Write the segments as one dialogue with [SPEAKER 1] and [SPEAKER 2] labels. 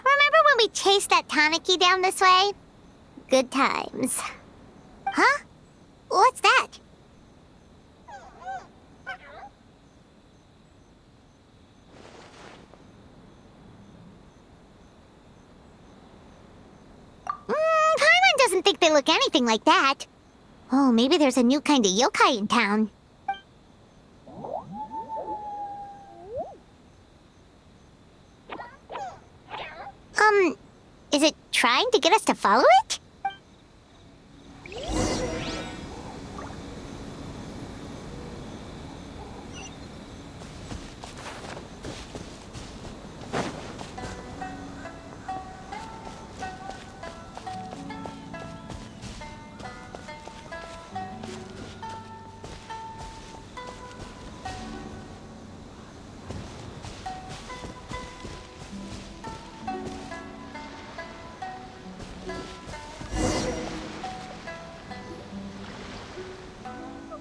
[SPEAKER 1] Remember when we chased that Tanuki down this way? Good times. Huh? What's that? Paimon doesn't think they look anything like that. Oh, maybe there's a new kind of yokai in town. Is it trying to get us to follow it?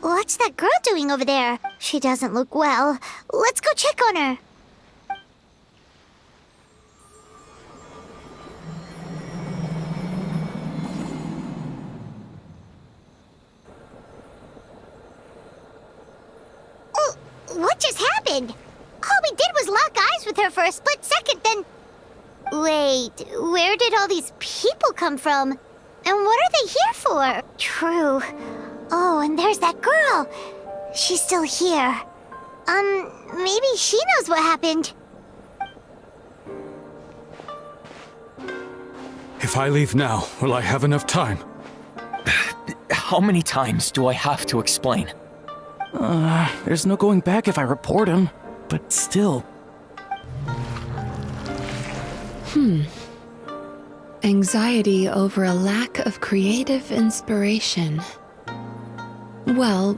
[SPEAKER 1] What's that girl doing over there? She doesn't look well. Let's go check on her. Oh, what just happened? All we did was lock eyes with her for a split second, then... Wait, where did all these people come from? And what are they here for? True. Oh, and there's that girl. She's still here. Maybe she knows what happened.
[SPEAKER 2] If I leave now, will I have enough time?
[SPEAKER 3] How many times do I have to explain?
[SPEAKER 4] There's no going back if I report him. But still.
[SPEAKER 5] Anxiety over a lack of creative inspiration. Well,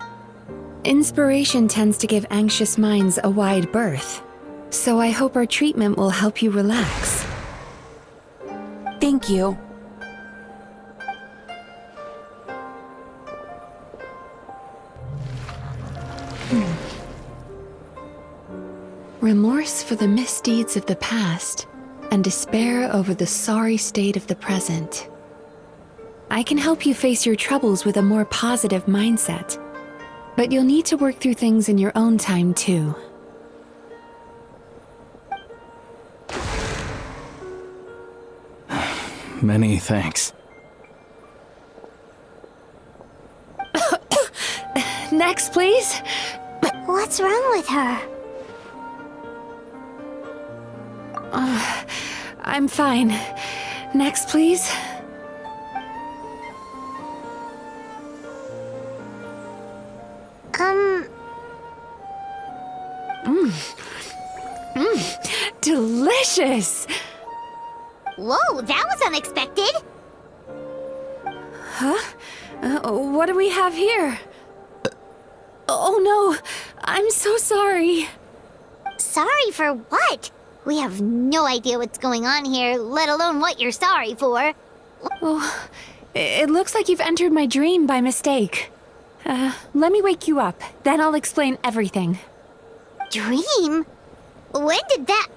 [SPEAKER 5] inspiration tends to give anxious minds a wide berth, so I hope our treatment will help you relax.
[SPEAKER 6] Thank you.
[SPEAKER 5] Remorse for the misdeeds of the past, and despair over the sorry state of the present. I can help you face your troubles with a more positive mindset, but you'll need to work through things in your own time too.
[SPEAKER 4] Many thanks.
[SPEAKER 5] Next, please.
[SPEAKER 1] What's wrong with her?
[SPEAKER 5] I'm fine. Next, please. Delicious!
[SPEAKER 1] Whoa, that was unexpected.
[SPEAKER 5] Huh? What do we have here? Oh no, I'm so sorry.
[SPEAKER 1] Sorry for what? We have no idea what's going on here, let alone what you're sorry for.
[SPEAKER 5] Oh, it looks like you've entered my dream by mistake. Let me wake you up, then I'll explain everything.
[SPEAKER 1] Dream? When did that...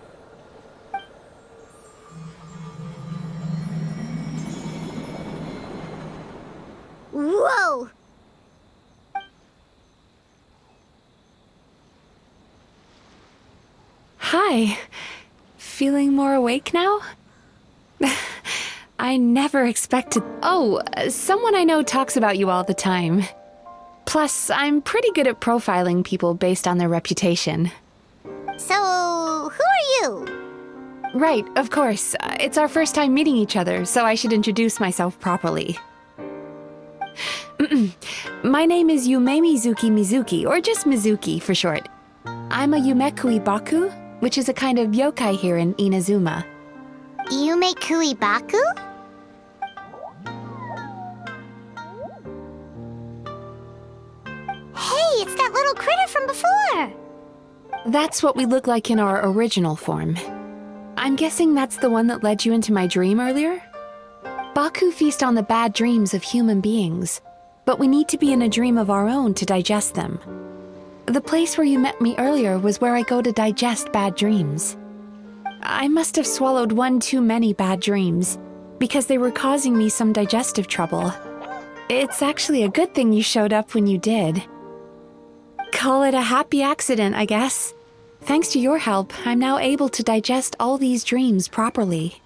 [SPEAKER 1] Whoa!
[SPEAKER 5] Hi. Feeling more awake now? I never expected... Oh, someone I know talks about you all the time. Plus, I'm pretty good at profiling people based on their reputation.
[SPEAKER 1] So, who are you?
[SPEAKER 5] Right, of course. It's our first time meeting each other, so I should introduce myself properly. My name is Yumemizuki, or just Mizuki for short. I'm a Yumekui Baku, which is a kind of yokai here in Inazuma.
[SPEAKER 1] Yumekui Baku? Hey, it's that little critter from before!
[SPEAKER 5] That's what we look like in our original form. I'm guessing that's the one that led you into my dream earlier? Baku feast on the bad dreams of human beings, but we need to be in a dream of our own to digest them. The place where you met me earlier was where I go to digest bad dreams. I must have swallowed one too many bad dreams, because they were causing me some digestive trouble. It's actually a good thing you showed up when you did. Call it a happy accident, I guess. Thanks to your help, I'm now able to digest all these dreams properly.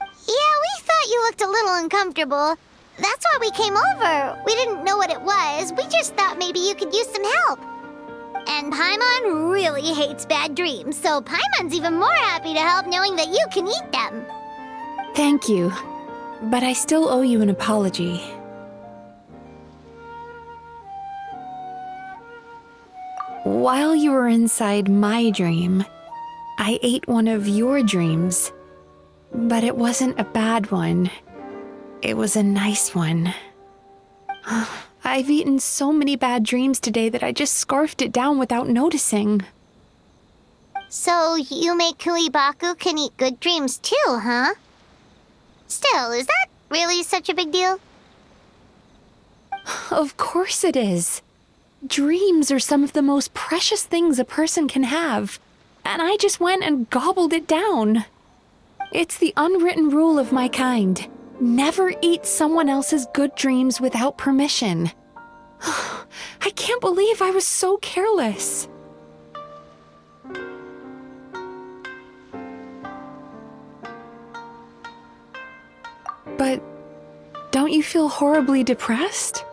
[SPEAKER 1] Yeah, we thought you looked a little uncomfortable. That's why we came over. We didn't know what it was. We just thought maybe you could use some help. And Paimon really hates bad dreams, so Paimon's even more happy to help knowing that you can eat them.
[SPEAKER 5] Thank you, but I still owe you an apology. While you were inside my dream, I ate one of your dreams. But it wasn't a bad one. It was a nice one. I've eaten so many bad dreams today that I just scarfed it down without noticing.
[SPEAKER 1] So Yumei Baku can eat good dreams too, huh? Still, is that really such a big deal?
[SPEAKER 5] Of course it is. Dreams are some of the most precious things a person can have, and I just went and gobbled it down. It's the unwritten rule of my kind. Never eat someone else's good dreams without permission. I can't believe I was so careless. But don't you feel horribly depressed?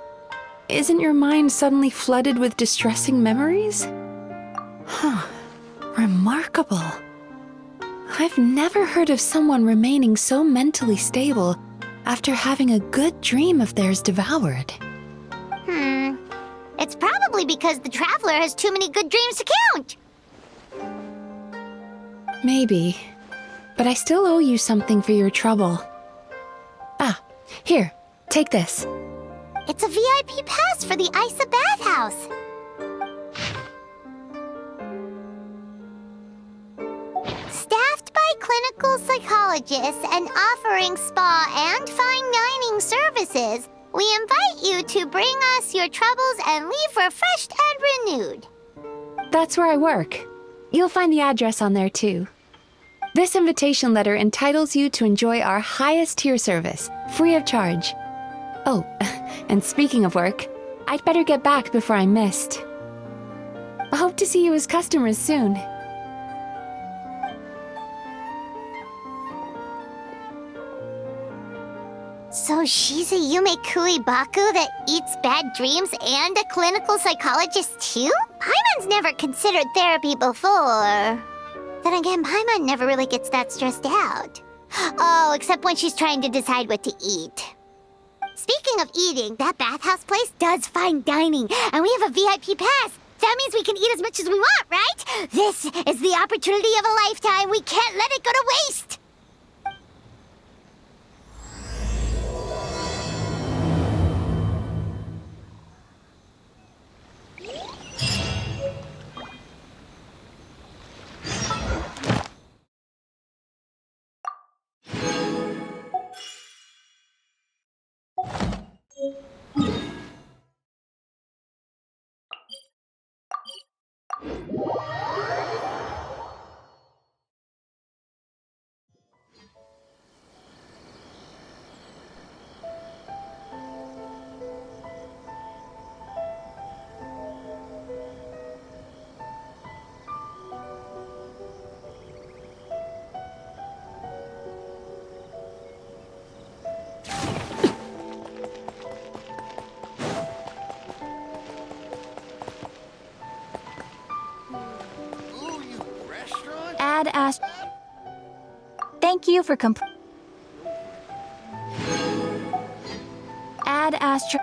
[SPEAKER 5] Isn't your mind suddenly flooded with distressing memories? Remarkable. I've never heard of someone remaining so mentally stable after having a good dream of theirs devoured.
[SPEAKER 1] It's probably because the traveler has too many good dreams to count.
[SPEAKER 5] Maybe, but I still owe you something for your trouble. Here, take this.
[SPEAKER 1] It's a VIP pass for the Isa bathhouse. Staffed by clinical psychologists and offering spa and fine dining services, we invite you to bring us your troubles and leave refreshed and renewed.
[SPEAKER 5] That's where I work. You'll find the address on there too. This invitation letter entitles you to enjoy our highest tier service, free of charge. Oh, and speaking of work, I'd better get back before I'm missed. I hope to see you as customers soon.
[SPEAKER 1] So she's a Yumei Baku that eats bad dreams and a clinical psychologist too? Paimon's never considered therapy before. Then again, Paimon never really gets that stressed out. Oh, except when she's trying to decide what to eat. Speaking of eating, that bathhouse place does fine dining, and we have a VIP pass. That means we can eat as much as we want, right? This is the opportunity of a lifetime. We can't let it go to waste.
[SPEAKER 6] Add Ast. Thank you for Add Astra.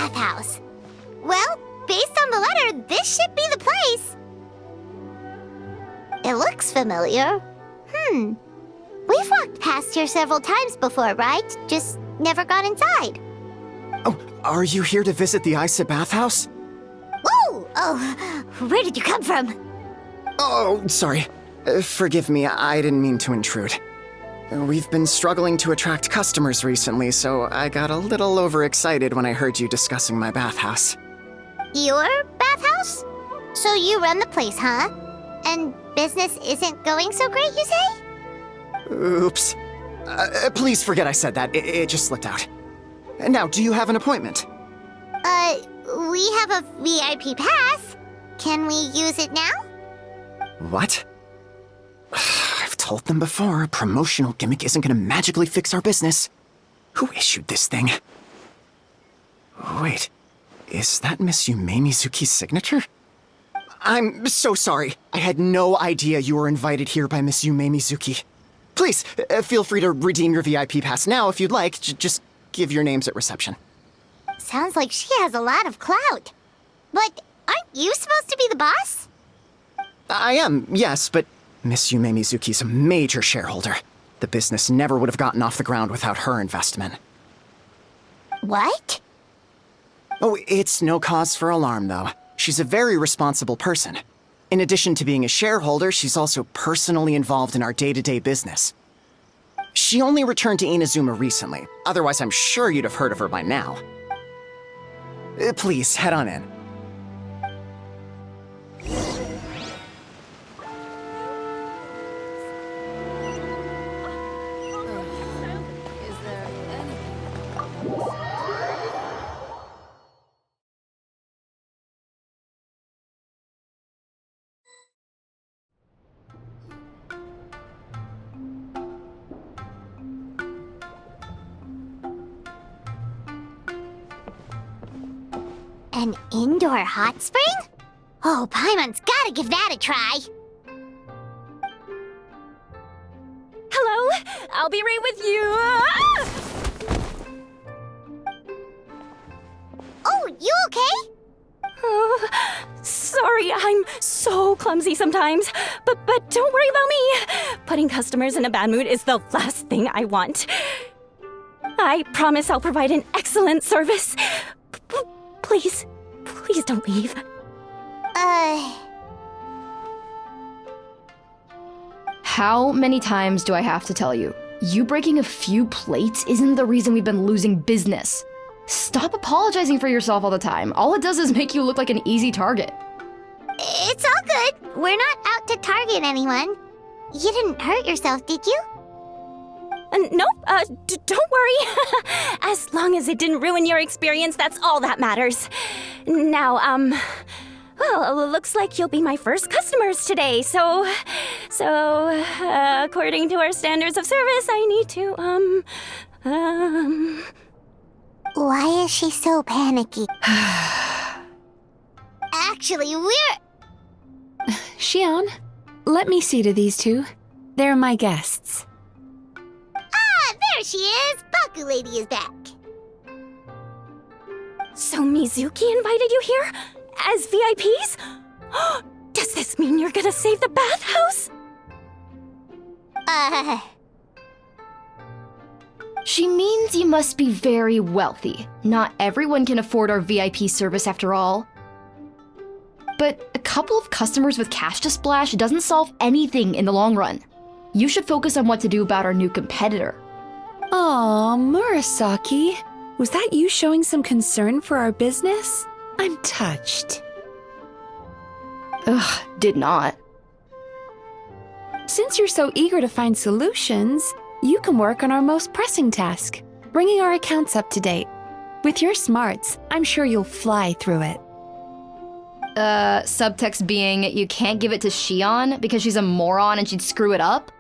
[SPEAKER 1] bathhouse. Well, based on the letter, this should be the place. It looks familiar. We've walked past here several times before, right? Just never gone inside.
[SPEAKER 7] Oh, are you here to visit the Isa bathhouse?
[SPEAKER 1] Whoa! Oh, where did you come from?
[SPEAKER 7] Oh, sorry. Forgive me, I didn't mean to intrude. We've been struggling to attract customers recently, so I got a little overexcited when I heard you discussing my bathhouse.
[SPEAKER 1] Your bathhouse? So you run the place, huh? And business isn't going so great, you say?
[SPEAKER 7] Oops. Please forget I said that. It just slipped out. Now, do you have an appointment?
[SPEAKER 1] We have a VIP pass. Can we use it now?
[SPEAKER 7] What? I've told them before, a promotional gimmick isn't gonna magically fix our business. Who issued this thing? Wait, is that Miss Yumemizuki's signature? I'm so sorry. I had no idea you were invited here by Miss Yumemizuki. Please, feel free to redeem your VIP pass now if you'd like. Just give your names at reception.
[SPEAKER 1] Sounds like she has a lot of clout. But aren't you supposed to be the boss?
[SPEAKER 7] I am, yes, but Miss Yumemizuki's a major shareholder. The business never would have gotten off the ground without her investment.
[SPEAKER 1] What?
[SPEAKER 7] Oh, it's no cause for alarm, though. She's a very responsible person. In addition to being a shareholder, she's also personally involved in our day-to-day business. She only returned to Inazuma recently. Otherwise, I'm sure you'd have heard of her by now. Please, head on in.
[SPEAKER 1] An indoor hot spring? Oh, Paimon's gotta give that a try.
[SPEAKER 6] Hello? I'll be right with you.
[SPEAKER 1] Oh, you okay?
[SPEAKER 6] Oh, sorry, I'm so clumsy sometimes. But don't worry about me. Putting customers in a bad mood is the last thing I want. I promise I'll provide an excellent service. Please don't leave.
[SPEAKER 8] How many times do I have to tell you? You breaking a few plates isn't the reason we've been losing business. Stop apologizing for yourself all the time. All it does is make you look like an easy target.
[SPEAKER 1] It's all good. We're not out to target anyone. You didn't hurt yourself, did you?
[SPEAKER 6] Nope, don't worry. As long as it didn't ruin your experience, that's all that matters. Now, well, looks like you'll be my first customers today, so, according to our standards of service, I need to,
[SPEAKER 1] Why is she so panicky? Actually, we're...
[SPEAKER 5] Xion, let me see to these two. They're my guests.
[SPEAKER 1] There she is! Baku Lady is back.
[SPEAKER 6] So Mizuki invited you here? As VIPs? Does this mean you're gonna save the bathhouse?
[SPEAKER 8] She means you must be very wealthy. Not everyone can afford our VIP service after all. But a couple of customers with cash to splash doesn't solve anything in the long run. You should focus on what to do about our new competitor.
[SPEAKER 5] Aw, Murasaki. Was that you showing some concern for our business? I'm touched.
[SPEAKER 8] Ugh, did not.
[SPEAKER 5] Since you're so eager to find solutions, you can work on our most pressing task, bringing our accounts up to date. With your smarts, I'm sure you'll fly through it.
[SPEAKER 8] Subtext being, you can't give it to Xion because she's a moron and she'd screw it up?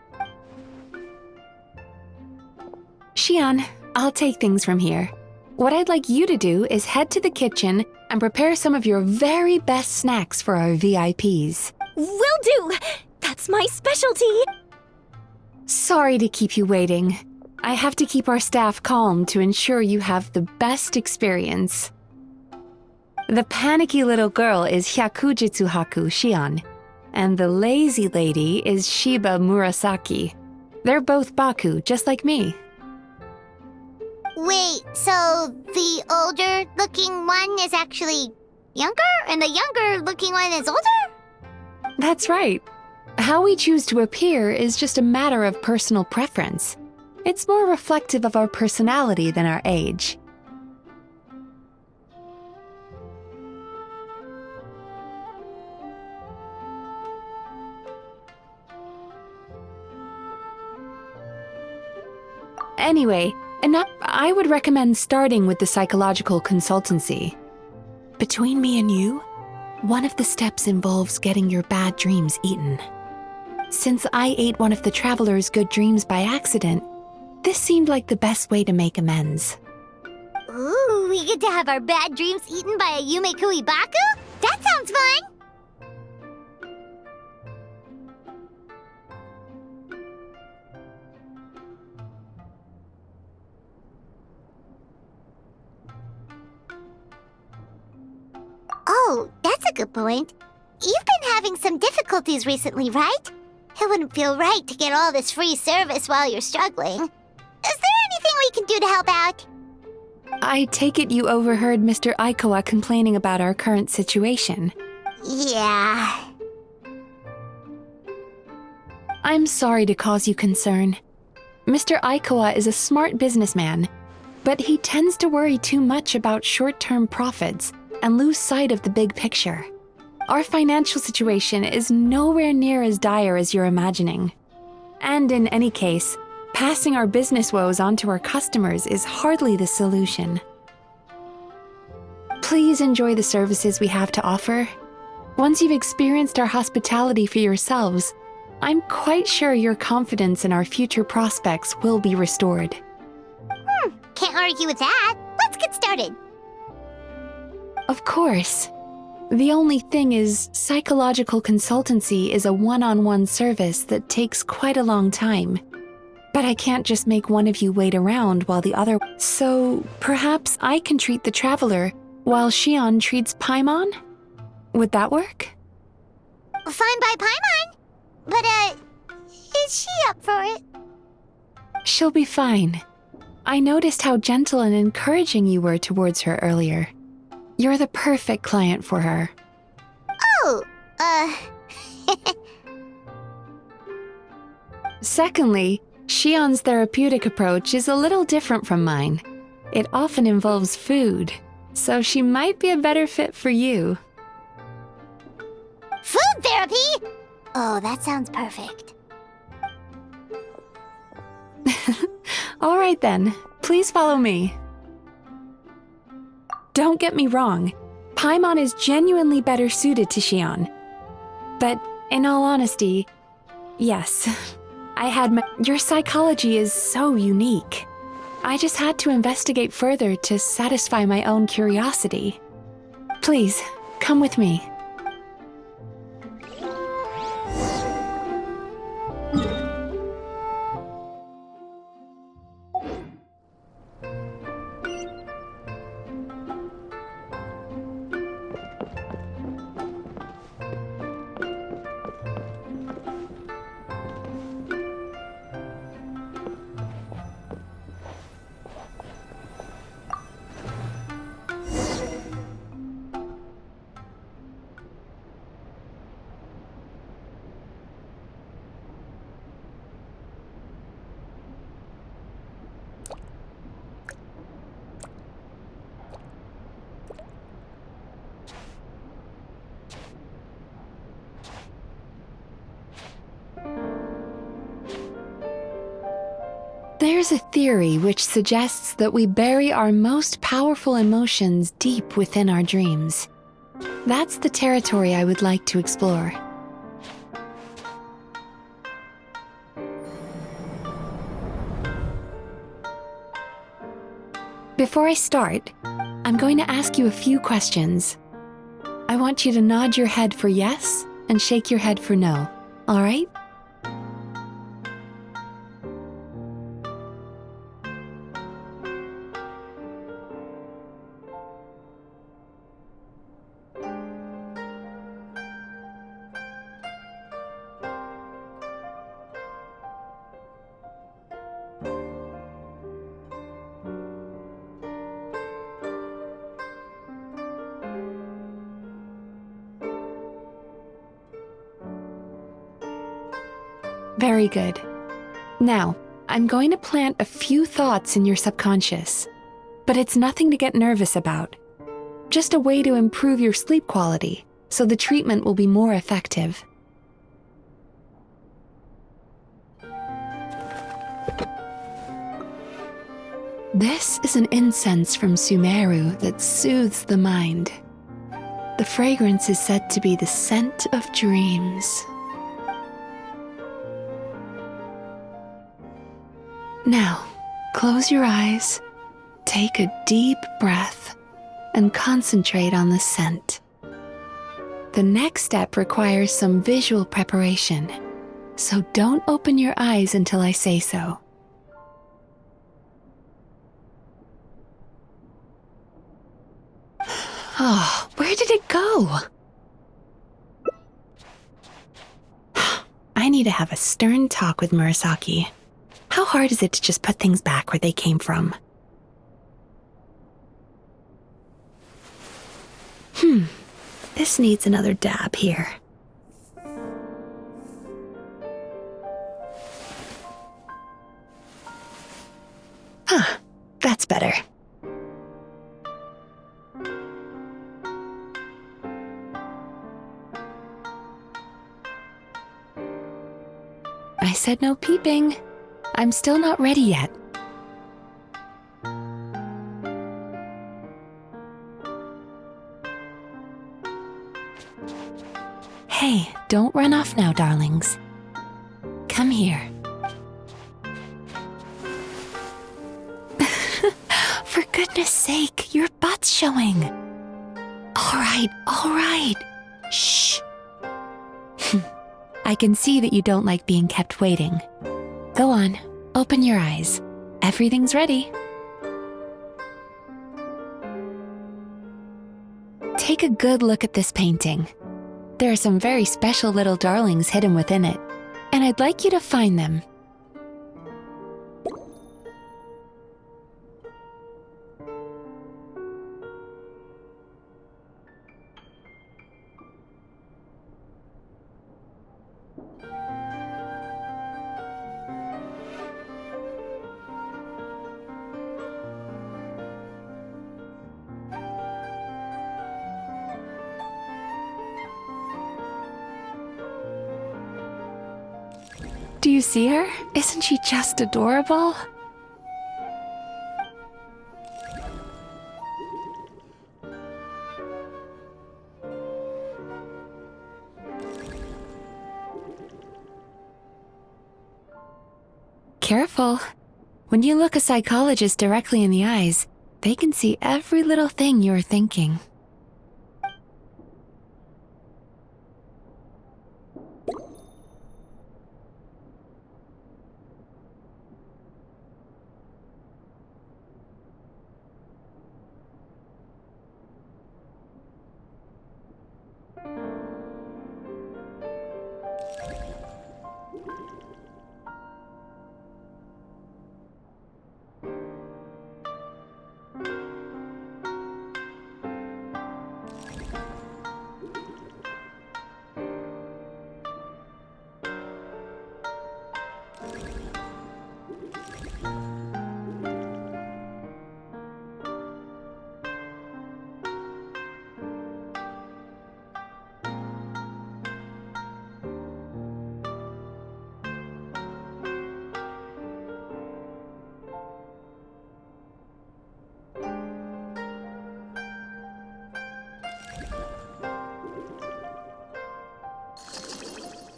[SPEAKER 5] Xion, I'll take things from here. What I'd like you to do is head to the kitchen and prepare some of your very best snacks for our VIPs.
[SPEAKER 6] Will do! That's my specialty!
[SPEAKER 5] Sorry to keep you waiting. I have to keep our staff calm to ensure you have the best experience. The panicky little girl is Hyakujitsu Haku Shion, and the lazy lady is Shiba Murasaki. They're both Baku, just like me.
[SPEAKER 1] Wait, so the older-looking one is actually younger, and the younger-looking one is older?
[SPEAKER 5] That's right. How we choose to appear is just a matter of personal preference. It's more reflective of our personality than our age. Anyway, I would recommend starting with the psychological consultancy. Between me and you, one of the steps involves getting your bad dreams eaten. Since I ate one of the traveler's good dreams by accident, this seemed like the best way to make amends.
[SPEAKER 1] Ooh, we get to have our bad dreams eaten by a Yumekui Baku? That sounds fun! Oh, that's a good point. You've been having some difficulties recently, right? It wouldn't feel right to get all this free service while you're struggling. Is there anything we can do to help out?
[SPEAKER 5] I take it you overheard Mr. Aikawa complaining about our current situation.
[SPEAKER 1] Yeah.
[SPEAKER 5] I'm sorry to cause you concern. Mr. Aikawa is a smart businessman, but he tends to worry too much about short-term profits and lose sight of the big picture. Our financial situation is nowhere near as dire as you're imagining. And in any case, passing our business woes on to our customers is hardly the solution. Please enjoy the services we have to offer. Once you've experienced our hospitality for yourselves, I'm quite sure your confidence in our future prospects will be restored.
[SPEAKER 1] Can't argue with that. Let's get started.
[SPEAKER 5] Of course. The only thing is, psychological consultancy is a one-on-one service that takes quite a long time. But I can't just make one of you wait around while the other... So, perhaps I can treat the traveler while Shion treats Paimon? Would that work?
[SPEAKER 1] Fine by Paimon. But, is she up for it?
[SPEAKER 5] She'll be fine. I noticed how gentle and encouraging you were towards her earlier. You're the perfect client for her.
[SPEAKER 1] Oh,
[SPEAKER 5] Secondly, Shion's therapeutic approach is a little different from mine. It often involves food, so she might be a better fit for you.
[SPEAKER 1] food therapy? Oh, that sounds perfect.
[SPEAKER 5] All right then, please follow me. Don't get me wrong, Paimon is genuinely better suited to Shion. But in all honesty, yes, your psychology is so unique. I just had to investigate further to satisfy my own curiosity. Please, come with me. There's a theory which suggests that we bury our most powerful emotions deep within our dreams. That's the territory I would like to explore. Before I start, I'm going to ask you a few questions. I want you to nod your head for yes and shake your head for no, all right? Very good. Now, I'm going to plant a few thoughts in your subconscious. But it's nothing to get nervous about. Just a way to improve your sleep quality, so the treatment will be more effective. This is an incense from Sumeru that soothes the mind. The fragrance is said to be the scent of dreams. Now, close your eyes, take a deep breath, and concentrate on the scent. The next step requires some visual preparation, so don't open your eyes until I say so. Oh, where did it go? I need to have a stern talk with Murasaki. How hard is it to just put things back where they came from? This needs another dab here. That's better. I said no peeping. I'm still not ready yet. Hey, don't run off now, darlings. Come here. For goodness sake, your butt's showing. All right. Shh. I can see that you don't like being kept waiting. Go on, open your eyes. Everything's ready. Take a good look at this painting. There are some very special little darlings hidden within it, and I'd like you to find them. Do you see her? Isn't she just adorable? Careful. When you look a psychologist directly in the eyes, they can see every little thing you're thinking.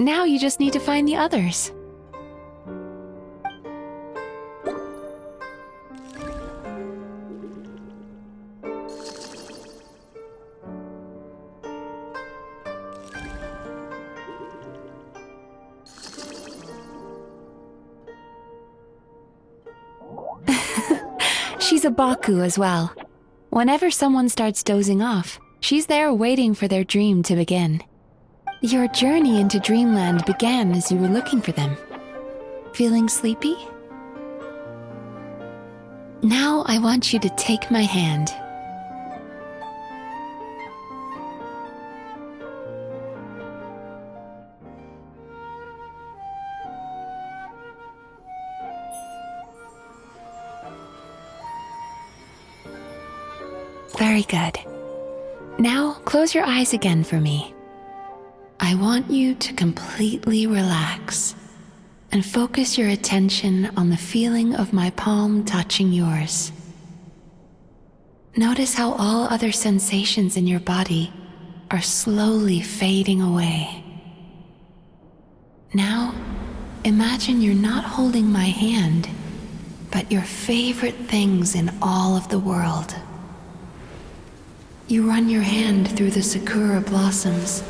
[SPEAKER 5] Now you just need to find the others. She's a Baku as well. Whenever someone starts dozing off, she's there waiting for their dream to begin. Your journey into Dreamland began as you were looking for them. Feeling sleepy? Now I want you to take my hand. Very good. Now, close your eyes again for me. I want you to completely relax and focus your attention on the feeling of my palm touching yours. Notice how all other sensations in your body are slowly fading away. Now, imagine you're not holding my hand, but your favorite things in all of the world. You run your hand through the sakura blossoms,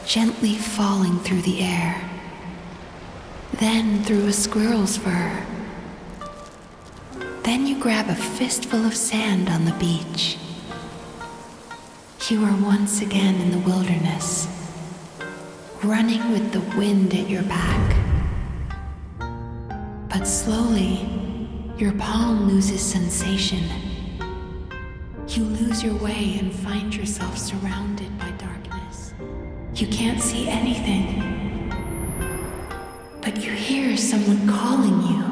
[SPEAKER 5] gently falling through the air. Then through a squirrel's fur. Then you grab a fistful of sand on the beach. You are once again in the wilderness, running with the wind at your back. But slowly, your palm loses sensation. You lose your way and find yourself surrounded by darkness. You can't see anything, but you hear someone calling you.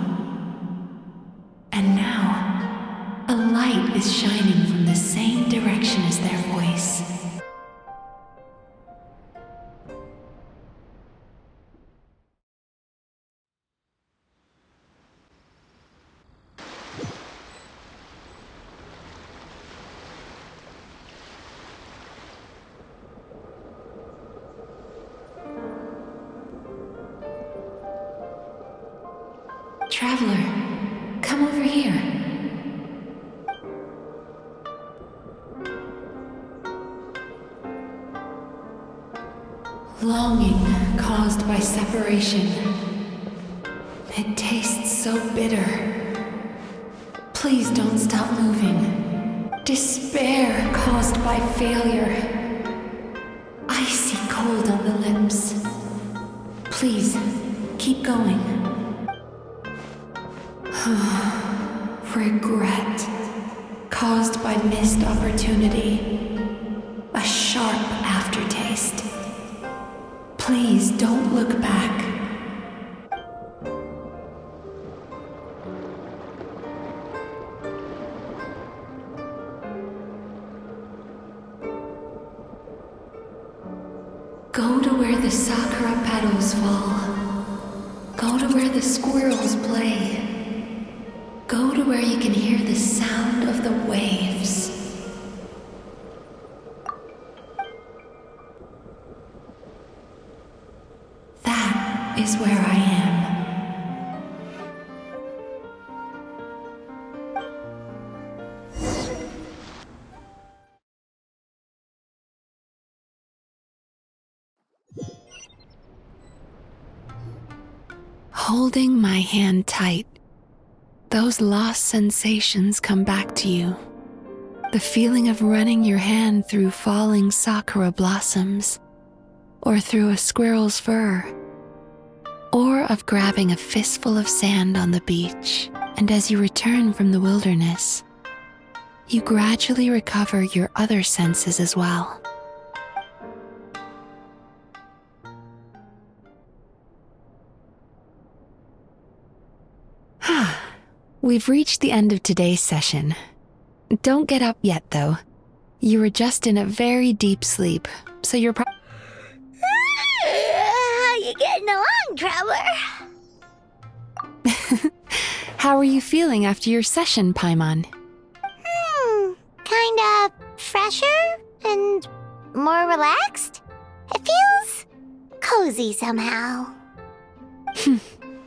[SPEAKER 5] And now, a light is shining from the same direction as their voice. Traveler, come over here. Longing caused by separation. It tastes so bitter. Please don't stop moving. Despair caused by failure. Icy cold on the lips. Please, keep going. Regret caused by missed opportunity. A sharp aftertaste. Please don't look back. Go to where the sakura petals fall. Go to where the squirrels play. Go to where you can hear the sound of the waves. That is where I am. Holding my hand tight, those lost sensations come back to you. The feeling of running your hand through falling sakura blossoms, or through a squirrel's fur, or of grabbing a fistful of sand on the beach, and as you return from the wilderness, you gradually recover your other senses as well. We've reached the end of today's session. Don't get up yet, though. You were just in a very deep sleep, so you're
[SPEAKER 1] How you getting along, Traveler?
[SPEAKER 5] How are you feeling after your session, Paimon?
[SPEAKER 1] Kinda fresher and more relaxed. It feels cozy somehow.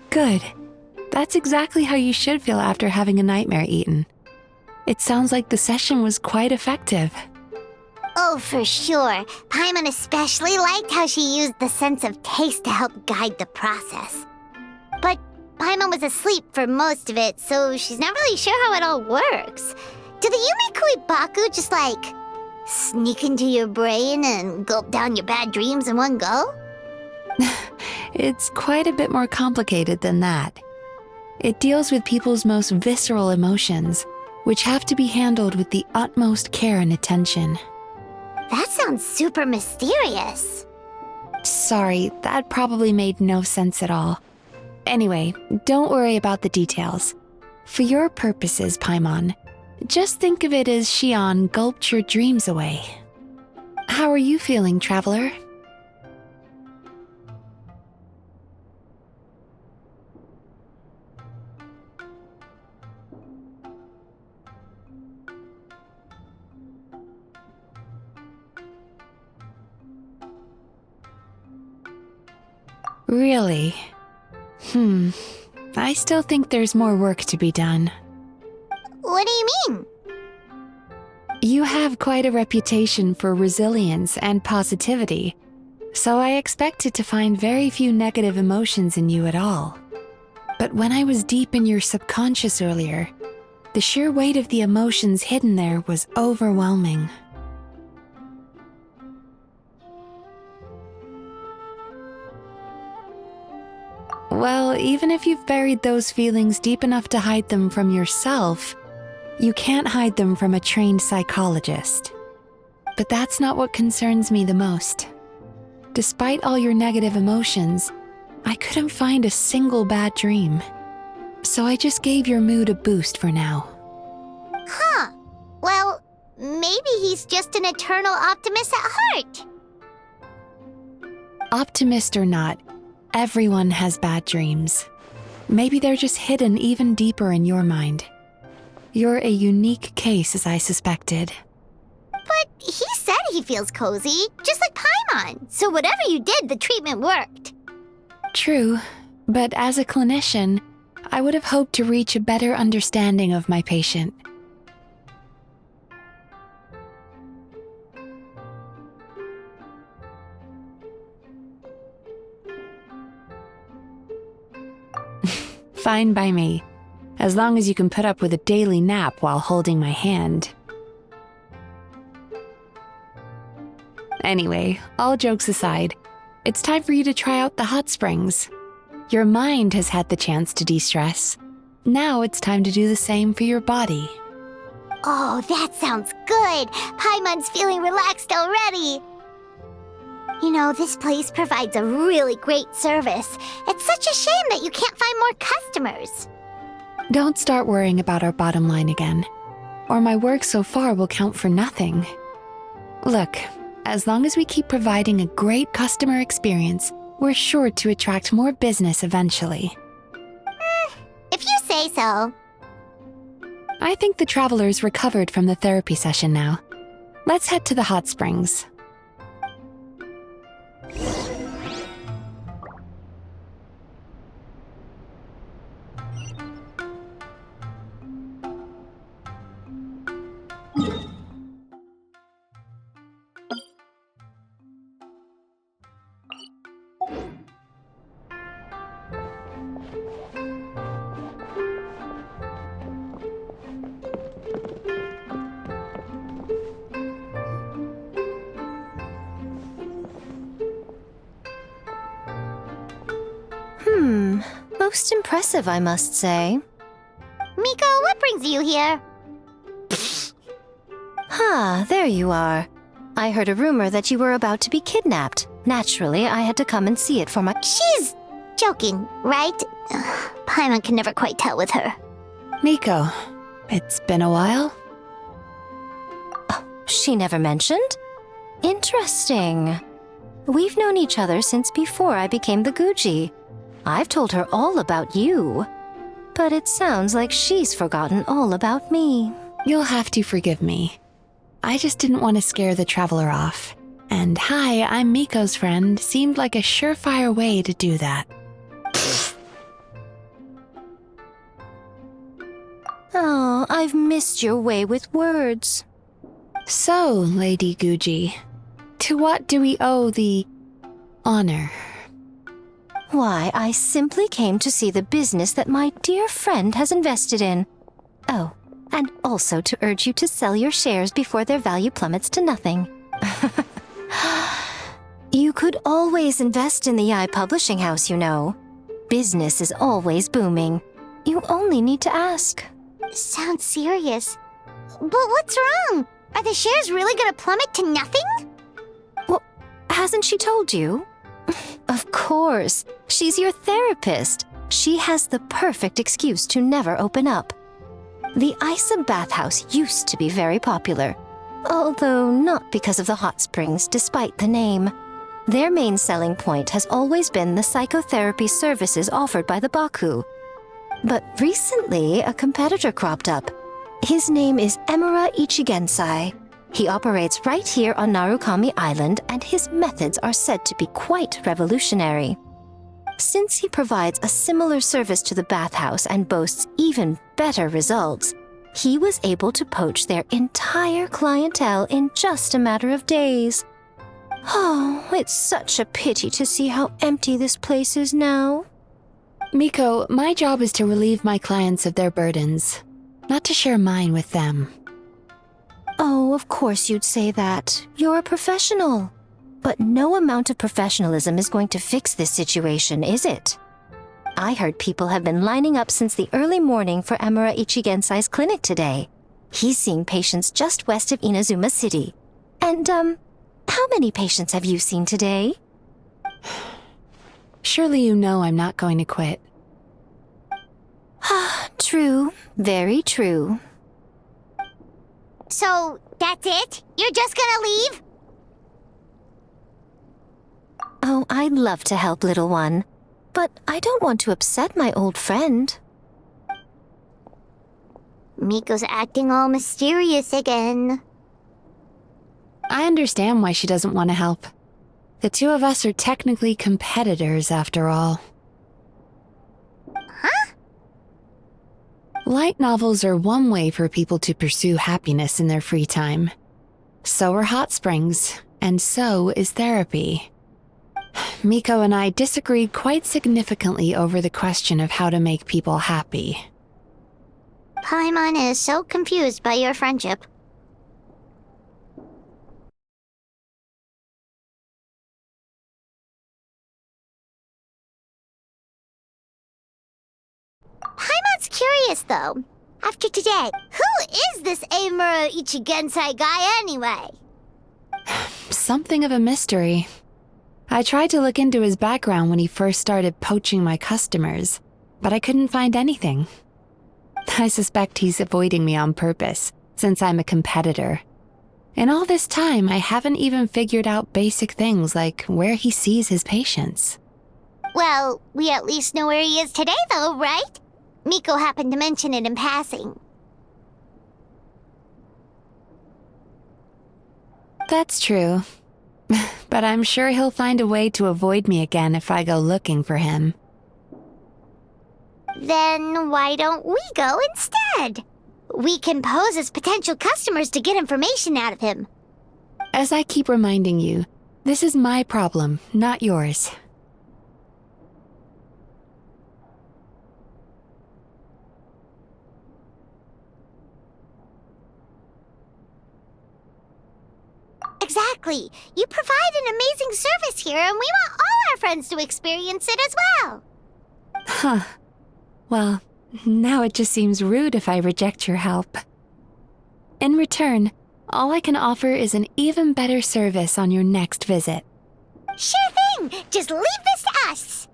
[SPEAKER 5] Good. That's exactly how you should feel after having a nightmare eaten. It sounds like the session was quite effective.
[SPEAKER 1] Oh, for sure. Paimon especially liked how she used the sense of taste to help guide the process. But Paimon was asleep for most of it, so she's not really sure how it all works. Do the Yumikui Baku just, sneak into your brain and gulp down your bad dreams in one go?
[SPEAKER 5] It's quite a bit more complicated than that. It deals with people's most visceral emotions, which have to be handled with the utmost care and attention.
[SPEAKER 1] That sounds super mysterious.
[SPEAKER 5] Sorry, that probably made no sense at all. Anyway, don't worry about the details. For your purposes, Paimon, Just think of it as Xion gulped your dreams away. How are you feeling, traveler? Really? I still think there's more work to be done.
[SPEAKER 1] What do you mean?
[SPEAKER 5] You have quite a reputation for resilience and positivity, so I expected to find very few negative emotions in you at all. But when I was deep in your subconscious earlier, the sheer weight of the emotions hidden there was overwhelming. Well, even if you've buried those feelings deep enough to hide them from yourself, you can't hide them from a trained psychologist. But that's not what concerns me the most. Despite all your negative emotions, I couldn't find a single bad dream. So I just gave your mood a boost for now.
[SPEAKER 1] Huh. Well, maybe he's just an eternal optimist at heart.
[SPEAKER 5] Optimist or not, everyone has bad dreams. Maybe they're just hidden even deeper in your mind. You're a unique case, as I suspected.
[SPEAKER 1] But he said he feels cozy, just like Paimon. So whatever you did, the treatment worked.
[SPEAKER 5] True, but as a clinician, I would have hoped to reach a better understanding of my patient. Fine by me, as long as you can put up with a daily nap while holding my hand. Anyway, all jokes aside, it's time for you to try out the hot springs. Your mind has had the chance to de-stress. Now it's time to do the same for your body.
[SPEAKER 1] Oh, that sounds good. Paimon's feeling relaxed already. You know, this place provides a really great service. It's such a shame that you can't find more customers.
[SPEAKER 5] Don't start worrying about our bottom line again, or my work so far will count for nothing. Look, as long as we keep providing a great customer experience, we're sure to attract more business eventually.
[SPEAKER 1] If you say so.
[SPEAKER 5] I think the traveler's recovered from the therapy session now. Let's head to the hot springs.
[SPEAKER 9] Most impressive, I must say.
[SPEAKER 1] Miko, what brings you here?
[SPEAKER 9] There you are. I heard a rumor that you were about to be kidnapped. Naturally, I had to come and see it for my—
[SPEAKER 1] She's joking, right? Paimon can never quite tell with her.
[SPEAKER 5] Miko, it's been a while.
[SPEAKER 9] She never mentioned? Interesting. We've known each other since before I became the Guji. I've told her all about you. But it sounds like she's forgotten all about me.
[SPEAKER 5] You'll have to forgive me. I just didn't want to scare the traveler off. And hi, I'm Miko's friend seemed like a surefire way to do that.
[SPEAKER 9] Oh, I've missed your way with words.
[SPEAKER 5] So, Lady Guji, to what do we owe the honor?
[SPEAKER 9] Why, I simply came to see the business that my dear friend has invested in. Oh, and also to urge you to sell your shares before their value plummets to nothing. You could always invest in the publishing house, you know. Business is always booming. You only need to ask.
[SPEAKER 1] Sounds serious. But what's wrong? Are the shares really gonna plummet to nothing?
[SPEAKER 9] Well, hasn't she told you? Of course. She's your therapist. She has the perfect excuse to never open up. The Isa bathhouse used to be very popular, although not because of the hot springs, despite the name. Their main selling point has always been the psychotherapy services offered by the Baku. But recently, a competitor cropped up. His name is Emura Ichigensai. He operates right here on Narukami Island, and his methods are said to be quite revolutionary. Since he provides a similar service to the bathhouse and boasts even better results, he was able to poach their entire clientele in just a matter of days. Oh, it's such a pity to see how empty this place is now.
[SPEAKER 5] Miko, my job is to relieve my clients of their burdens, not to share mine with them.
[SPEAKER 9] Oh, of course you'd say that. You're a professional. But no amount of professionalism is going to fix this situation, is it? I heard people have been lining up since the early morning for Emura Ichigensai's clinic today. He's seeing patients just west of Inazuma City. And, how many patients have you seen today?
[SPEAKER 5] Surely you know I'm not going to quit.
[SPEAKER 9] True. Very true.
[SPEAKER 1] So, that's it? You're just gonna leave?
[SPEAKER 9] Oh, I'd love to help, little one. But I don't want to upset my old friend.
[SPEAKER 1] Miko's acting all mysterious again.
[SPEAKER 5] I understand why she doesn't want to help. The two of us are technically competitors, after all.
[SPEAKER 1] Huh?
[SPEAKER 5] Light novels are one way for people to pursue happiness in their free time. So are hot springs, and so is therapy. Miko and I disagreed quite significantly over the question of how to make people happy.
[SPEAKER 1] Paimon is so confused by your friendship. Paimon's curious, though. After today, who is this Emura Ichigensai guy anyway?
[SPEAKER 5] Something of a mystery. I tried to look into his background when he first started poaching my customers, but I couldn't find anything. I suspect he's avoiding me on purpose, since I'm a competitor. In all this time, I haven't even figured out basic things like where he sees his patients.
[SPEAKER 1] Well, we at least know where he is today, though, right? Miko happened to mention it in passing.
[SPEAKER 5] That's true. But I'm sure he'll find a way to avoid me again if I go looking for him.
[SPEAKER 1] Then why don't we go instead? We can pose as potential customers to get information out of him.
[SPEAKER 5] As I keep reminding you, this is my problem, not yours.
[SPEAKER 1] Exactly. You provide an amazing service here, and we want all our friends to experience it as well.
[SPEAKER 5] Huh. Well, now it just seems rude if I reject your help. In return, all I can offer is an even better service on your next visit.
[SPEAKER 1] Sure thing! Just leave this to us!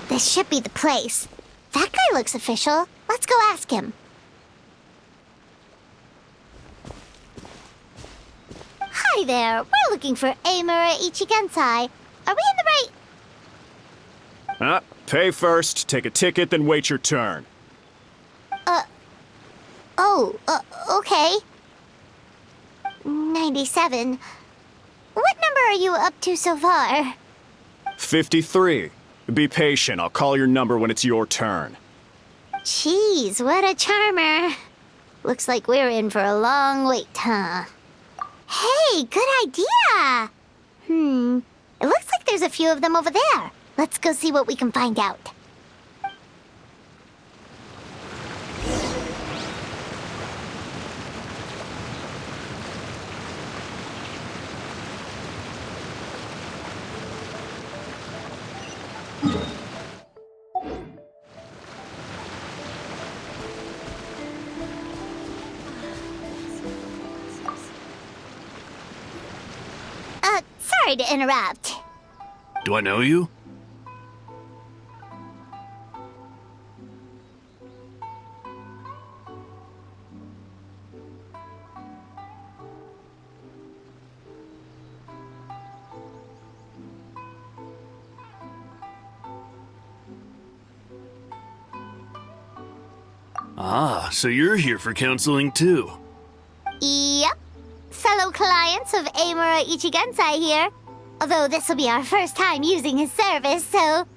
[SPEAKER 1] This should be the place. That guy looks official. Let's go ask him. Hi there. We're looking for Emura Ichigensai. Are we in the right...
[SPEAKER 10] Pay first, take a ticket, then wait your turn.
[SPEAKER 1] Okay. 97. What number are you up to so far?
[SPEAKER 10] 53. Be patient. I'll call your number when it's your turn.
[SPEAKER 1] Jeez, what a charmer. Looks like we're in for a long wait, huh? Hey, good idea! It looks like there's a few of them over there. Let's go see what we can find out. Sorry to interrupt.
[SPEAKER 11] Do I know you? Ah, so you're here for counseling too.
[SPEAKER 1] Yep. Fellow clients of Amura Ichigensai here. Although this will be our first time using his service, so...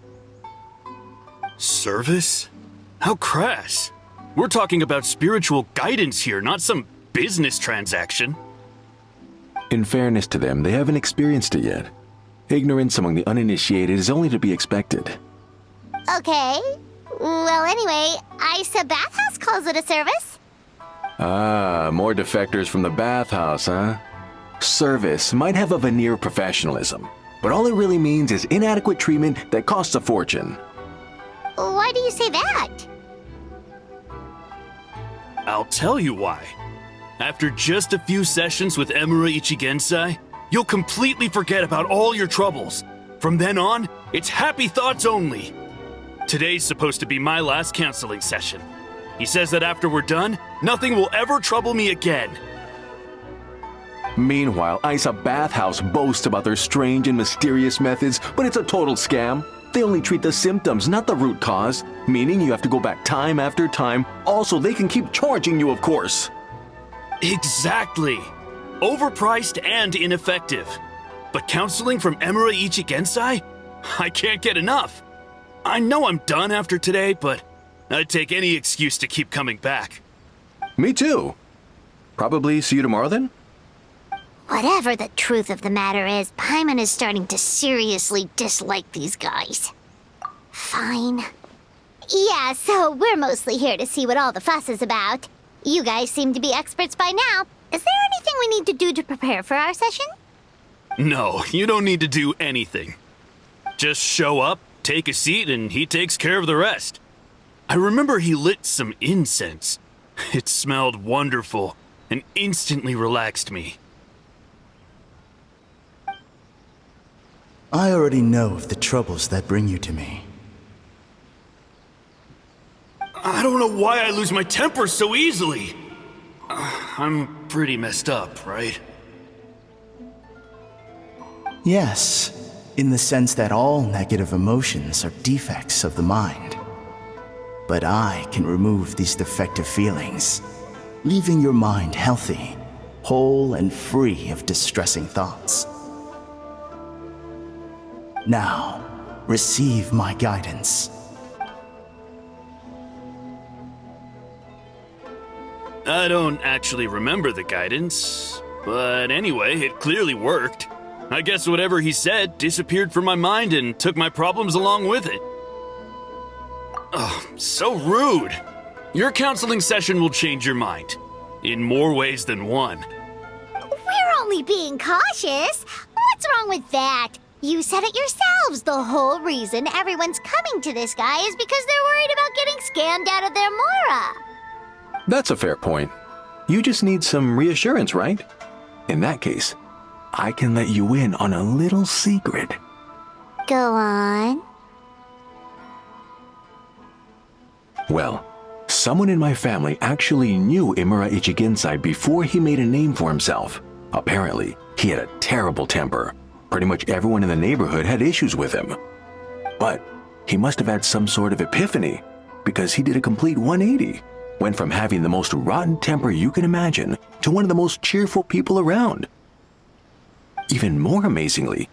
[SPEAKER 11] Service? How crass. We're talking about spiritual guidance here, not some business transaction.
[SPEAKER 12] In fairness to them, they haven't experienced it yet. Ignorance among the uninitiated is only to be expected.
[SPEAKER 1] Okay. Well, anyway, Isa Bathhouse calls it a service.
[SPEAKER 12] Ah, more defectors from the bathhouse, huh? Service might have a veneer of professionalism, but all it really means is inadequate treatment that costs a fortune.
[SPEAKER 1] Why do you say that?
[SPEAKER 11] I'll tell you why. After just a few sessions with Emura Ichigensai, you'll completely forget about all your troubles. From then on, it's happy thoughts only. Today's supposed to be my last counseling session. He says that after we're done, nothing will ever trouble me again.
[SPEAKER 12] Meanwhile, Isa Bathhouse boasts about their strange and mysterious methods, but it's a total scam. They only treat the symptoms, not the root cause, meaning you have to go back time after time. Also, they can keep charging you, of course.
[SPEAKER 11] Exactly. Overpriced and ineffective. But counseling from Emura Ichigensai? I can't get enough. I know I'm done after today, but I'd take any excuse to keep coming back.
[SPEAKER 12] Me too. Probably see you tomorrow then?
[SPEAKER 1] Whatever the truth of the matter is, Paimon is starting to seriously dislike these guys. Fine. Yeah, so we're mostly here to see what all the fuss is about. You guys seem to be experts by now. Is there anything we need to do to prepare for our session?
[SPEAKER 11] No, you don't need to do anything. Just show up, take a seat, and he takes care of the rest. I remember he lit some incense. It smelled wonderful and instantly relaxed me.
[SPEAKER 13] I already know of the troubles that bring you to me.
[SPEAKER 11] I don't know why I lose my temper so easily. I'm pretty messed up, right?
[SPEAKER 13] Yes, in the sense that all negative emotions are defects of the mind. But I can remove these defective feelings, leaving your mind healthy, whole and free of distressing thoughts. Now, receive my guidance.
[SPEAKER 11] I don't actually remember the guidance, but anyway, it clearly worked. I guess whatever he said disappeared from my mind and took my problems along with it. Oh, so rude. Your counseling session will change your mind, in more ways than one.
[SPEAKER 1] We're only being cautious. What's wrong with that? You said it yourselves. The whole reason everyone's coming to this guy is because they're worried about getting scammed out of their Mora.
[SPEAKER 12] That's a fair point. You just need some reassurance, right? In that case, I can let you in on a little secret.
[SPEAKER 1] Go on.
[SPEAKER 12] Well, someone in my family actually knew Imura Ichigensai before he made a name for himself. Apparently, he had a terrible temper. Pretty much everyone in the neighborhood had issues with him. But he must have had some sort of epiphany, because he did a complete 180. Went from having the most rotten temper you can imagine to one of the most cheerful people around. Even more amazingly,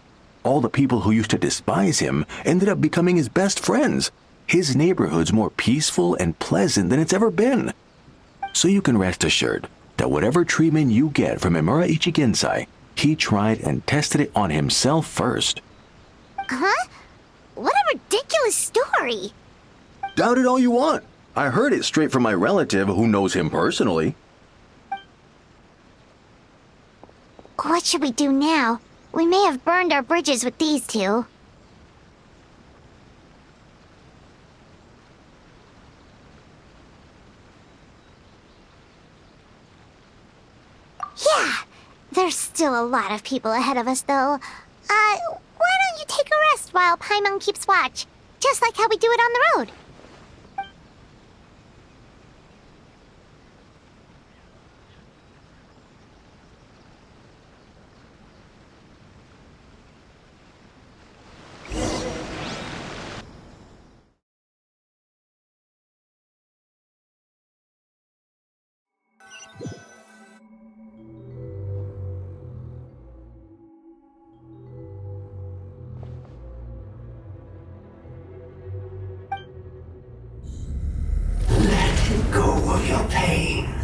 [SPEAKER 12] All the people who used to despise him ended up becoming his best friends. His neighborhood's more peaceful and pleasant than it's ever been. So you can rest assured that whatever treatment you get from Imura Ichigensai, he tried and tested it on himself first.
[SPEAKER 1] Huh? What a ridiculous story.
[SPEAKER 12] Doubt it all you want. I heard it straight from my relative who knows him personally.
[SPEAKER 1] What should we do now? We may have burned our bridges with these two. Yeah, there's still a lot of people ahead of us, though. Why don't you take a rest while Paimon keeps watch? Just like how we do it on the road.
[SPEAKER 13] Go of your pain.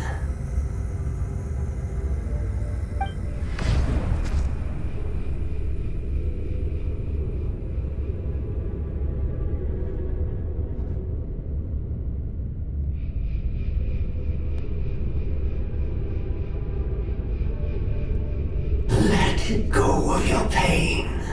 [SPEAKER 13] Let go of your pain.